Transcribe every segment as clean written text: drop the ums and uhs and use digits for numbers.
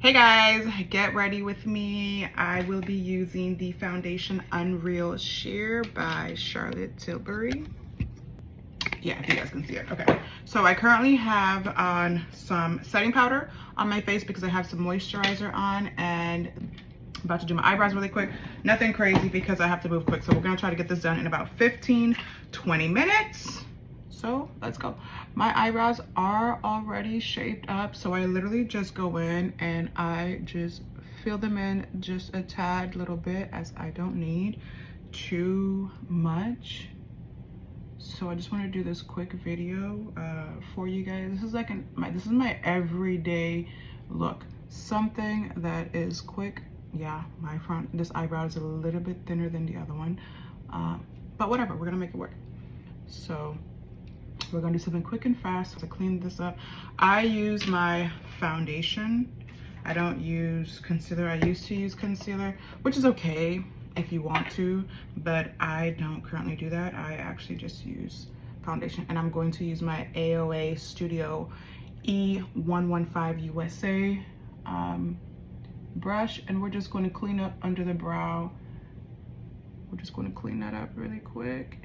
Hey guys, get ready with me. I will be using the foundation Unreal Sheer by Charlotte Tilbury. Yeah, if you guys can see it. Okay, so I currently have on some setting powder on my face because I have some moisturizer on, and I'm about to do my eyebrows really quick. Nothing crazy because I have to move quick, so we're gonna try to get this done in about 15-20 minutes. So let's go. My eyebrows are already shaped up, so I literally just go in and I just fill them in just a tad little bit, as I don't need too much. So I just want to do this quick video for you guys. This is like this is my everyday look, something that is quick. Yeah, this eyebrow is a little bit thinner than the other one, but whatever, we're gonna make it work. So we're gonna do something quick and fast to clean this up. I use my foundation. I don't use concealer. I used to use concealer, which is okay if you want to, but I don't currently do that. I actually just use foundation, and I'm going to use my AOA Studio E115 USA brush, and we're just going to clean up under the brow. We're just going to clean that up really quick.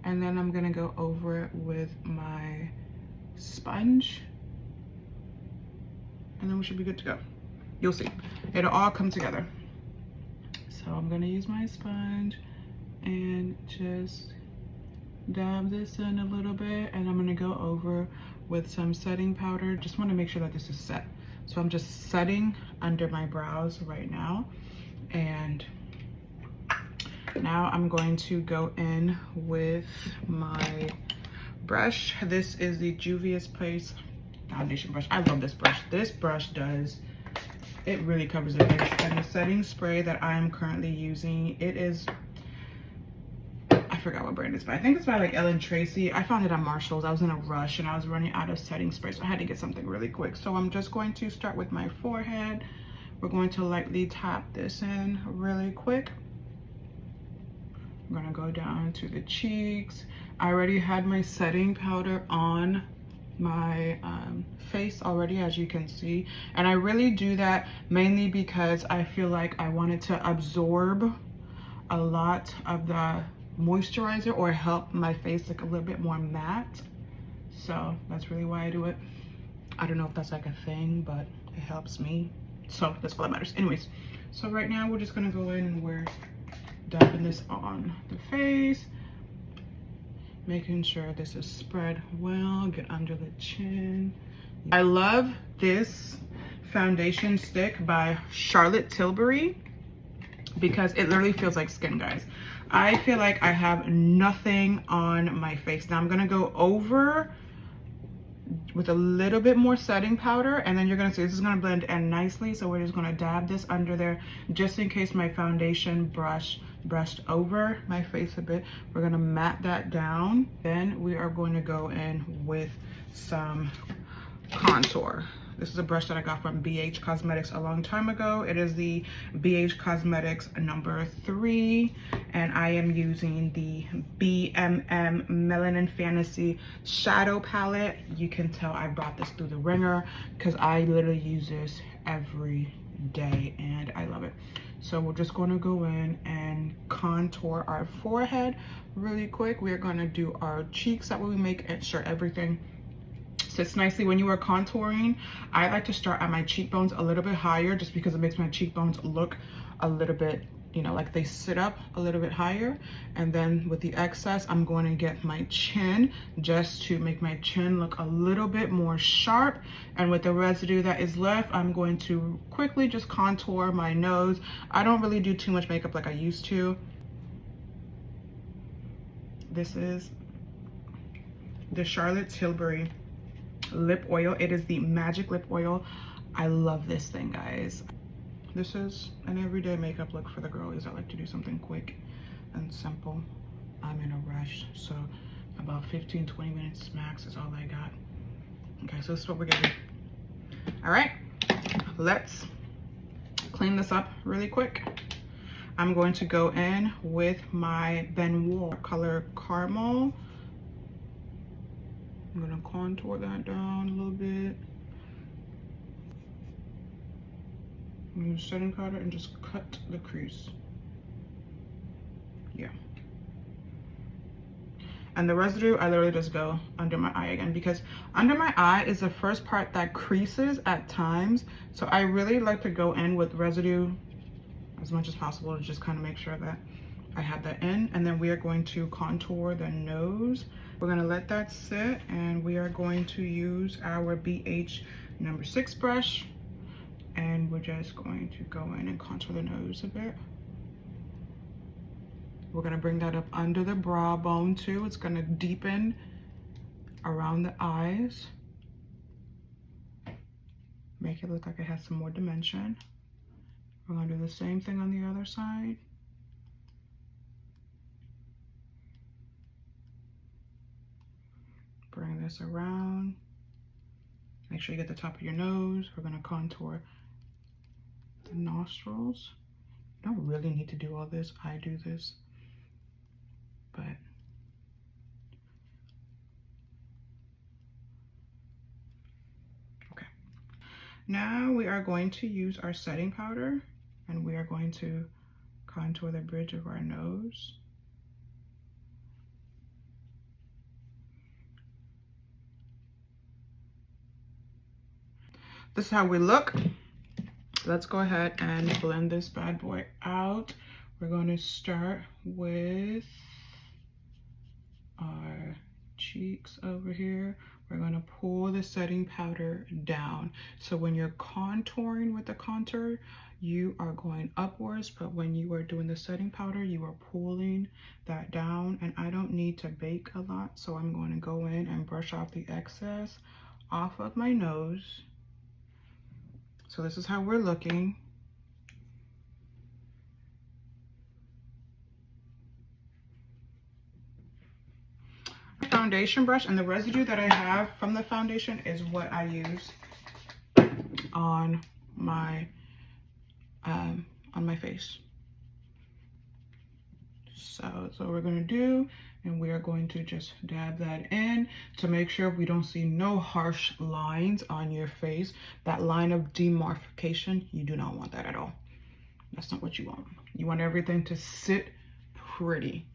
And then I'm gonna go over it with my sponge, and then we should be good to go. You'll see, it'll all come together. So I'm gonna use my sponge and just dab this in a little bit, and I'm gonna go over with some setting powder. Just wanna make sure that this is set. So I'm just setting under my brows right now, and now I'm going to go in with my brush. This is the Juvia's Place foundation brush. I love this brush. This brush it really covers the face. And the setting spray that I'm currently using, it is, I forgot what brand it's by. I think it's by like Ellen Tracy. I found it at Marshall's. I was in a rush and I was running out of setting spray, so I had to get something really quick. So I'm just going to start with my forehead. We're going to lightly tap this in really quick. I'm gonna go down to the cheeks. I already had my setting powder on my face already, as you can see, and I really do that mainly because I feel like I wanted to absorb a lot of the moisturizer or help my face look a little bit more matte. So that's really why I do it. I don't know if that's like a thing, but it helps me, so that's all that matters. Anyways, so right now we're just gonna go in and we're dabbing this on the face, making sure this is spread well, get under the chin. I love this foundation stick by Charlotte Tilbury because it literally feels like skin, guys. I feel like I have nothing on my face. Now I'm gonna go over with a little bit more setting powder, and then you're gonna see this is gonna blend in nicely. So we're just gonna dab this under there just in case my foundation brushed over my face a bit. We're gonna matte that down. Then we are going to go in with some contour. This is a brush that I got from BH Cosmetics a long time ago. It is the BH Cosmetics number 3, and I am using the BMM Melanin Fantasy Shadow Palette. You can tell I brought this through the ringer because I literally use this every day and I love it. So we're just going to go in and contour our forehead really quick. We're going to do our cheeks. That way we make sure everything sits nicely. When you are contouring, I like to start at my cheekbones a little bit higher just because it makes my cheekbones look a little bit, you know, like they sit up a little bit higher. And then with the excess, I'm going to get my chin just to make my chin look a little bit more sharp. And with the residue that is left, I'm going to quickly just contour my nose. I don't really do too much makeup like I used to. This is the Charlotte Tilbury lip oil. It is the Magic Lip Oil. I love this thing, guys. This is an everyday makeup look for the girlies that like to do something quick and simple. I'm in a rush, so about 15-20 minutes max is all I got. Okay, so this is what we're getting. All right, let's clean this up really quick. I'm going to go in with my Benoit color Caramel. I'm gonna contour that down a little bit. Use setting powder and just cut the crease. Yeah. And the residue, I literally just go under my eye again, because under my eye is the first part that creases at times. So I really like to go in with residue as much as possible to just kind of make sure that I have that in. And then we are going to contour the nose. We're gonna let that sit, and we are going to use our BH number 6 brush, and we're just going to go in and contour the nose a bit. We're gonna bring that up under the brow bone too. It's gonna deepen around the eyes. Make it look like it has some more dimension. We're gonna do the same thing on the other side. Bring this around. Make sure you get the top of your nose. We're gonna contour the nostrils. You don't really need to do all this. I do this, but okay. Now we are going to use our setting powder, and we are going to contour the bridge of our nose. This is how we look. Let's go ahead and blend this bad boy out. We're going to start with our cheeks over here. We're going to pull the setting powder down. So when you're contouring with the contour, you are going upwards, but when you are doing the setting powder, you are pulling that down. And I don't need to bake a lot, so I'm going to go in and brush off the excess off of my nose. So this is how we're looking. Foundation brush, and the residue that I have from the foundation is what I use on my face. So that's what we're gonna do, and we are going to just dab that in to make sure we don't see no harsh lines on your face. That line of demarcation, you do not want that at all. That's not what you want. You want everything to sit pretty.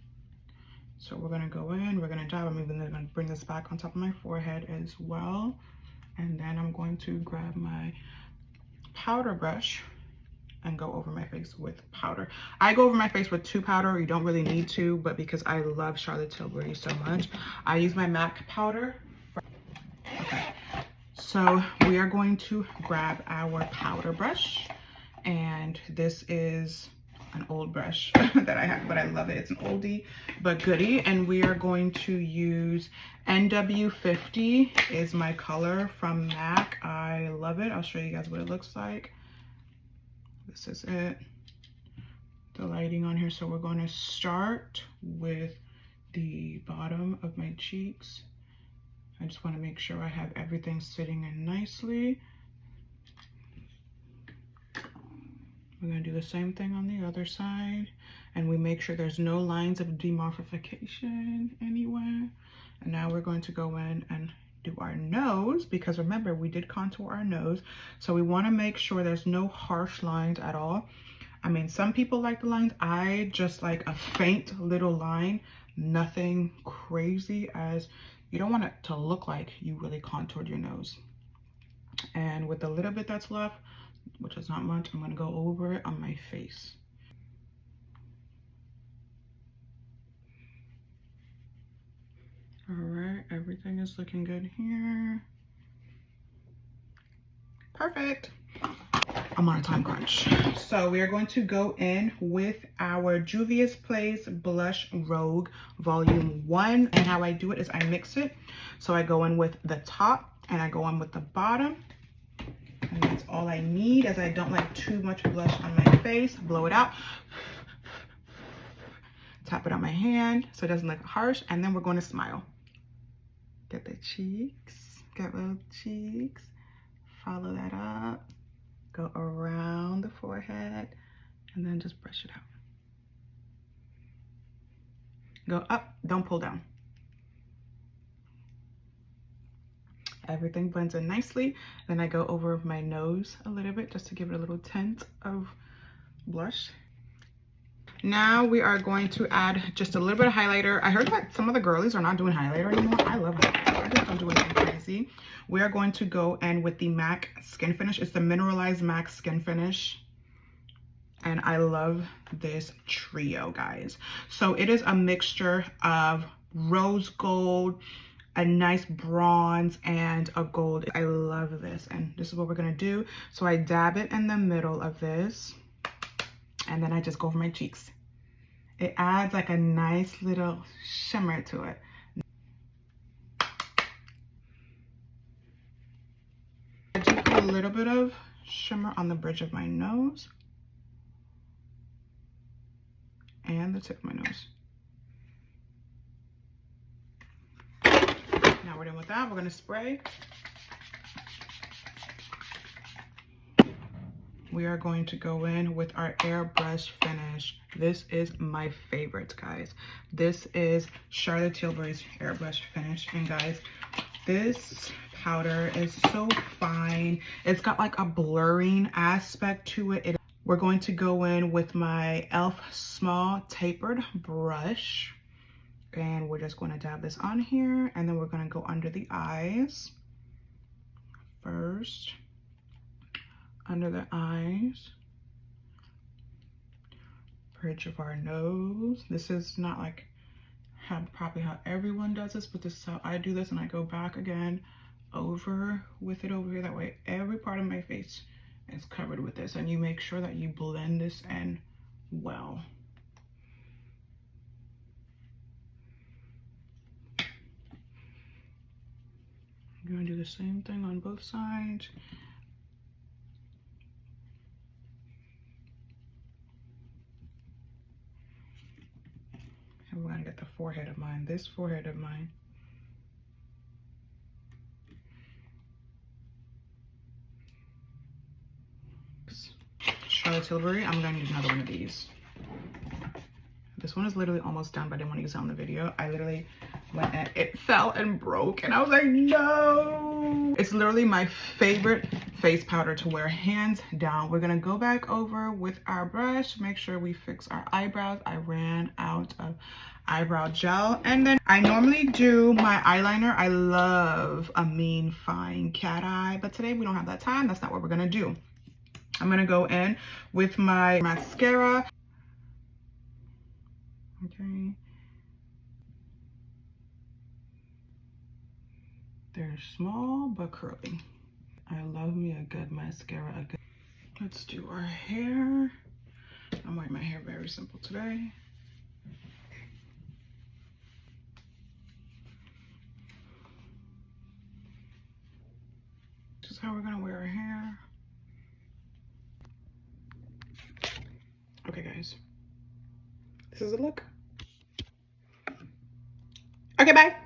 So we're gonna go in, we're gonna dab. I'm even gonna bring this back on top of my forehead as well. And then I'm going to grab my powder brush and go over my face with powder. I go over my face with 2 powder. You don't really need to, but because I love Charlotte Tilbury so much, I use my MAC powder. Okay, so we are going to grab our powder brush, and this is an old brush that I have, but I love it. It's an oldie but goodie, and we are going to use NW50 is my color from MAC. I love it. I'll show you guys what it looks like. This is it, the lighting on here. So we're going to start with the bottom of my cheeks. I just want to make sure I have everything sitting in nicely. We're going to do the same thing on the other side, and we make sure there's no lines of demorphification anywhere. And now we're going to go in and do our nose, because remember, we did contour our nose, so we want to make sure there's no harsh lines at all. I mean, some people like the lines. I just like a faint little line, nothing crazy, as you don't want it to look like you really contoured your nose. And with the little bit that's left, which is not much, I'm going to go over it on my face. All right, everything is looking good here. Perfect. I'm on a time crunch. So we are going to go in with our Juvia's Place Blush Rogue Volume 1. And how I do it is I mix it. So I go in with the top and I go in with the bottom. And that's all I need, as I don't like too much blush on my face. Blow it out. Tap it on my hand so it doesn't look harsh. And then we're going to smile. Get the cheeks, get little cheeks, follow that up, go around the forehead, and then just brush it out. Go up, don't pull down. Everything blends in nicely. Then I go over my nose a little bit just to give it a little tint of blush. Now we are going to add just a little bit of highlighter. I heard that some of the girlies are not doing highlighter anymore. I love highlighter. I just don't do anything crazy. We are going to go in with the MAC Skin Finish. It's the Mineralized MAC Skin Finish. And I love this trio, guys. So it is a mixture of rose gold, a nice bronze, and a gold. I love this, and this is what we're gonna do. So I dab it in the middle of this, and then I just go over my cheeks. It adds like a nice little shimmer to it. I do put a little bit of shimmer on the bridge of my nose and the tip of my nose. Now we're done with that. We're gonna spray. We are going to go in with our airbrush finish. This is my favorite, guys. This is Charlotte Tilbury's airbrush finish. And guys, this powder is so fine. It's got like a blurring aspect to it. We're going to go in with my e.l.f. small tapered brush. And we're just going to dab this on here. And then we're going to go under the eyes first. Under the eyes, bridge of our nose. This is not like probably how everyone does this, but this is how I do this, and I go back again over with it over here. That way every part of my face is covered with this, and you make sure that you blend this in well. I'm gonna do the same thing on both sides. We're gonna get the forehead of mine, this forehead of mine. Charlotte Tilbury, I'm gonna use another one of these. This one is literally almost done, but I didn't want to use it on the video. I literally went and it fell and broke, and I was like, no. It's literally my favorite face powder to wear, hands down. We're gonna go back over with our brush, make sure we fix our eyebrows. I ran out of eyebrow gel, and then I normally do my eyeliner. I love a mean fine cat eye, but today we don't have that time. That's not what we're gonna do. I'm gonna go in with my mascara. Okay. They're small but curly. I love me a good mascara. Let's do our hair. I'm wearing my hair very simple today. This is how we're gonna wear our hair. Okay, guys. This is a look. Okay, bye.